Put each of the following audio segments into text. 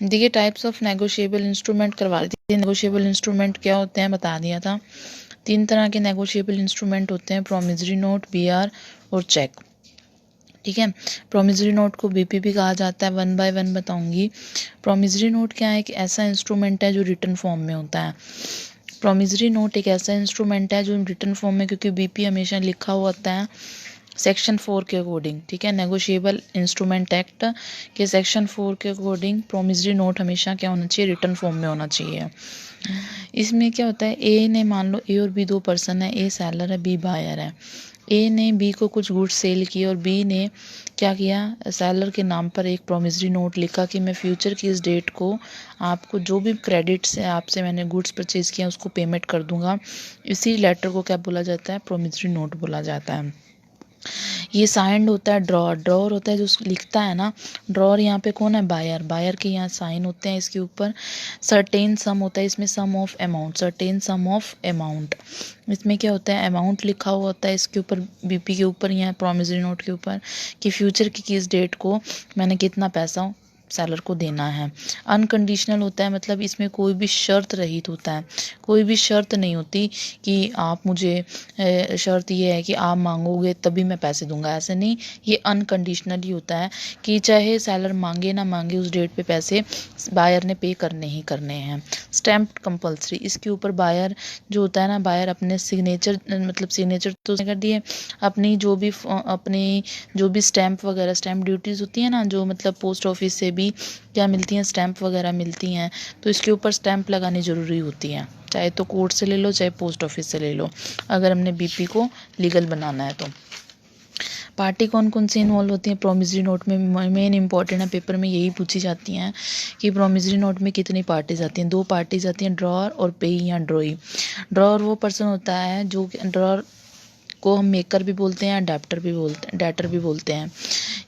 देखिए types of negotiable instrument करवा दी थी। नेगोशिएबल इंस्ट्रूमेंट क्या होते हैं बता दिया था। 3 तरह के नेगोशिएबल इंस्ट्रूमेंट होते हैं, प्रोमिसरी नोट, बीआर और चेक। ठीक है, प्रोमिसरी नोट को बीपी भी कहा जाता है। 1 बाय 1 बताऊंगी। प्रोमिसरी नोट क्या है, एक ऐसा इंस्ट्रूमेंट है जो रिटन फॉर्म में होता है। प्रोमिसरी नोट एक ऐसा इंस्ट्रूमेंट है जो रिटन फॉर्म में, क्योंकि बीपी हमेशा लिखा हुआ होता है सेक्शन 4 के अकॉर्डिंग। ठीक है, नेगोशिएबल इंस्ट्रूमेंट एक्ट के सेक्शन 4 के अकॉर्डिंग प्रोमिसरी नोट हमेशा क्या होना चाहिए, रिटन फॉर्म में होना चाहिए। इसमें क्या होता है, ए ने, मान लो ए और बी 2 पर्सन है, ए सेलर है, बी बायर है। ए ने बी को कुछ गुड्स सेल किए और बी ने क्या किया, सेलर के नाम पर एक प्रोमिसरी नोट लिखा कि मैं फ्यूचर की इस डेट को आपको जो भी क्रेडिट से आपसे मैंने गुड्स परचेज किया उसको पेमेंट कर दूंगा। इसी लेटर को क्या बोला जाता है, प्रोमिसरी नोट बोला जाता है। ये साइंड होता है ड्रॉर। ड्रॉर होता है जो लिखता है ना, ड्रॉर यहाँ पे कौन है, बायर। बायर के यहाँ साइन होते हैं इसके ऊपर। सर्टेन सम होता है इसमें, sum of amount, certain sum of amount. इसमें क्या होता है, अमाउंट लिखा हुआ होता है इसके ऊपर, बीपी के ऊपर या प्रोमिसरी नोट के ऊपर, कि फ्यूचर की किस डेट को मैंने कितना पैसा सेलर को देना है। अनकंडीशनल होता है, मतलब इसमें कोई भी शर्त रहित होता है। कोई भी शर्त नहीं होती कि आप मुझे, शर्त ये है कि आप मांगोगे तभी मैं पैसे दूंगा, ऐसे नहीं। ये अनकंडीशनली होता है कि चाहे सेलर मांगे ना मांगे उस डेट पे पैसे बायर ने पे करने ही करने हैं। स्टैम्प कंपलसरी, इसके ऊपर बायर जो होता है ना, बायर अपने सिग्नेचर, मतलब सिग्नेचर तो कर दिए, अपनी जो भी स्टैम्प वगैरह, स्टैम्प ड्यूटीज़ होती है ना, जो मतलब पोस्ट ऑफिस से भी क्या मिलती हैं, स्टैम्प वगैरह मिलती हैं, तो इसके ऊपर स्टैम्प लगानी ज़रूरी होती है, चाहे तो कोर्ट से ले लो चाहे पोस्ट ऑफिस से ले लो, अगर हमने बीपी को लीगल बनाना है तो। पार्टी कौन कौन सी इन्वॉल्व होती हैं प्रोमिसरी नोट में, मेन इंपॉर्टेंट है, पेपर में यही पूछी जाती हैं कि प्रोमिसरी नोट में कितनी पार्टीज आती हैं। 2 पार्टीज आती हैं, ड्रॉर और पेई या ड्रॉई। ड्रॉर वो पर्सन होता है जो, ड्रॉर को हम मेकर भी बोलते हैं, डेटर भी बोलते हैं।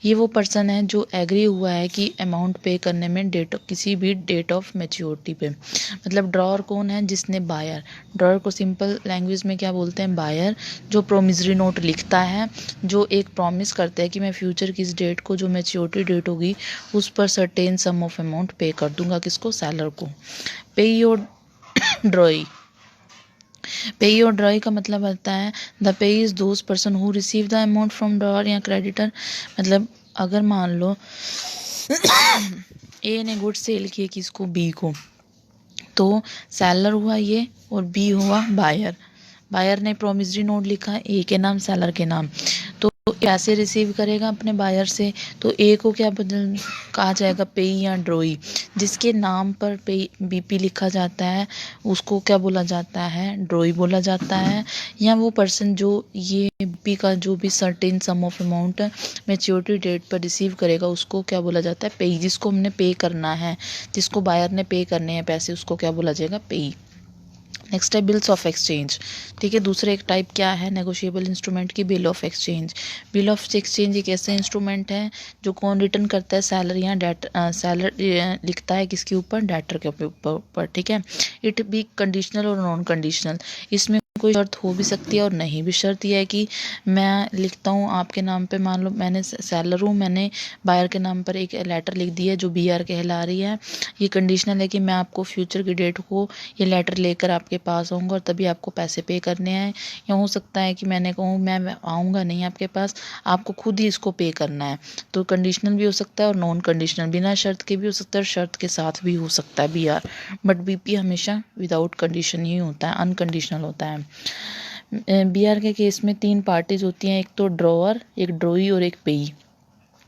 ये वो पर्सन है जो एग्री हुआ है कि अमाउंट पे करने में किसी भी डेट ऑफ मैच्योरिटी पे। मतलब ड्रॉर कौन है, जिसने, बायर। ड्रॉर को सिंपल लैंग्वेज में क्या बोलते हैं, बायर, जो प्रोमिसरी नोट लिखता है, जो एक प्रॉमिस करता है कि मैं फ्यूचर की इस डेट को, जो मैच्योरिटी डेट होगी उस पर सर्टेन सम ऑफ अमाउंट पे कर दूंगा, किसको, सेलर को। पेई और ड्रॉई, पेई और ड्रॉई का मतलब आता है, द पेई is those person who receive the amount from drawer या क्रेडिटर। मतलब अगर मान लो ए ने गुड सेल किए किसको, बी को, तो सेलर हुआ ये और बी हुआ बायर। बायर ने प्रोमिसरी नोट लिखा ए के नाम, सेलर के नाम, तो पैसे रिसीव करेगा अपने बायर से, तो ए को क्या बदल कहा जाएगा, पेई या ड्रॉई। जिसके नाम पर पे बीपी लिखा जाता है उसको क्या बोला जाता है, ड्रॉई बोला जाता है। या वो पर्सन जो ये बीपी का जो भी certain sum of amount maturity date पर रिसीव करेगा उसको क्या बोला जाता है, पेई। जिसको हमने पे करना है, जिसको बायर ने पे करने हैं पैसे, उसको क्या बोला जाएगा, पेई। नेक्स्ट है बिल्स ऑफ एक्सचेंज। ठीक है, दूसरा एक टाइप क्या है नेगोशिएबल इंस्ट्रूमेंट की, bill of exchange. Bill of exchange एक ऐसा इंस्ट्रूमेंट है जो कौन रिटर्न करता है, सेलर या डेटर। सेलर लिखता है किसके ऊपर, डेटर के ऊपर। ठीक है, इट बी कंडीशनल और नॉन कंडीशनल। इसमें कोई शर्त हो भी सकती है और नहीं भी। शर्त यह है कि मैं लिखता हूँ आपके नाम पे, मान लो मैंने सेलर हूँ, मैंने बायर के नाम पर एक लेटर लिख दी है जो बीआर कहला रही है। ये कंडीशनल है कि मैं आपको फ्यूचर की डेट को ये लेटर लेकर आपके पास आऊँगा और तभी आपको पैसे पे करने हैं। या हो सकता है कि मैंने कहूँ मैं आऊँगा नहीं आपके पास, आपको खुद ही इसको पे करना है। तो कंडीशनल भी हो सकता है और नॉन कंडीशनल, बिना शर्त के भी हो सकता है, शर्त के साथ भी हो सकता है बीआर। बट बीपी हमेशा विदाउट कंडीशन ही होता है, अनकंडीशनल होता है। बीआर के केस में 3 पार्टीज होती हैं, एक तो ड्रॉअर, एक ड्रॉई और एक पेई।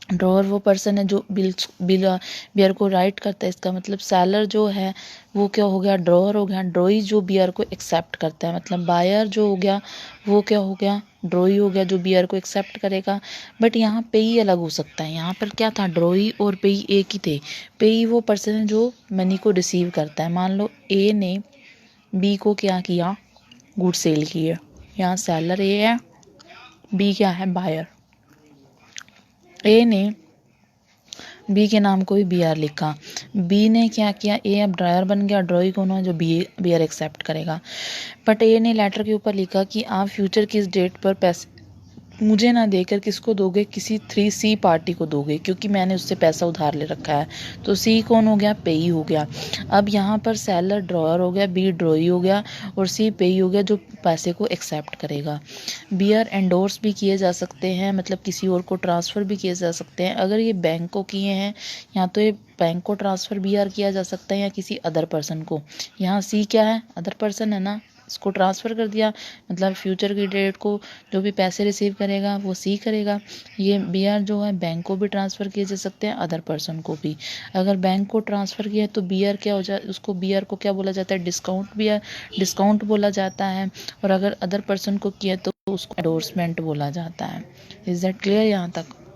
ड्रॉअर वो पर्सन है जो बीआर को राइट करता है, इसका मतलब सेलर जो है वो क्या हो गया, ड्रॉअर हो गया। ड्रॉई जो बीआर को एक्सेप्ट करता है, मतलब बायर जो हो गया वो क्या हो गया, ड्रॉई हो गया जो बीआर को एक्सेप्ट करेगा। बट यहाँ पेई अलग हो सकता है। यहाँ पर क्या था, ड्रॉई और पेई एक ही थे। पेई वो पर्सन है जो मनी को रिसीव करता है। मान लो ए ने बी को क्या किया, गुड सेल किए। यहाँ सेलर ए है, बी क्या है, बायर। ए ने बी के नाम को भी बीआर लिखा, बी ने क्या किया, ए अब ड्रायर बन गया, ड्रॉई कौन है, जो बीआर एक्सेप्ट करेगा। बट ए ने लेटर के ऊपर लिखा कि आप फ्यूचर की इस डेट पर मुझे ना देकर किसको दोगे, किसी 3C पार्टी को दोगे, क्योंकि मैंने उससे पैसा उधार ले रखा है। तो सी कौन हो गया, पेई हो गया। अब यहाँ पर सेलर ड्रॉअर हो गया, बी ड्रॉई हो गया और सी पेई हो गया, जो पैसे को एक्सेप्ट करेगा। बी आर एंडोर्स भी किए जा सकते हैं, मतलब किसी और को ट्रांसफ़र भी किए जा सकते हैं। अगर ये बैंक को किए हैं, या तो ये बैंक को ट्रांसफ़र बी आर किया जा सकता है या किसी अदर पर्सन को। यहाँ सी क्या है, अदर पर्सन है ना, इसको ट्रांसफ़र कर दिया, मतलब फ्यूचर की डेट को जो भी पैसे रिसीव करेगा वो सी करेगा। ये बी आर जो है बैंक को भी ट्रांसफ़र किए जा सकते हैं, अदर पर्सन को भी। अगर बैंक को ट्रांसफ़र किया तो बी आर क्या हो जाए, उसको बी आर को क्या बोला जाता है, डिस्काउंट बी आर, डिस्काउंट बोला जाता है। और अगर अदर पर्सन को किया तो उसको एंडोर्समेंट बोला जाता है। इज़ दैट क्लियर यहाँ तक?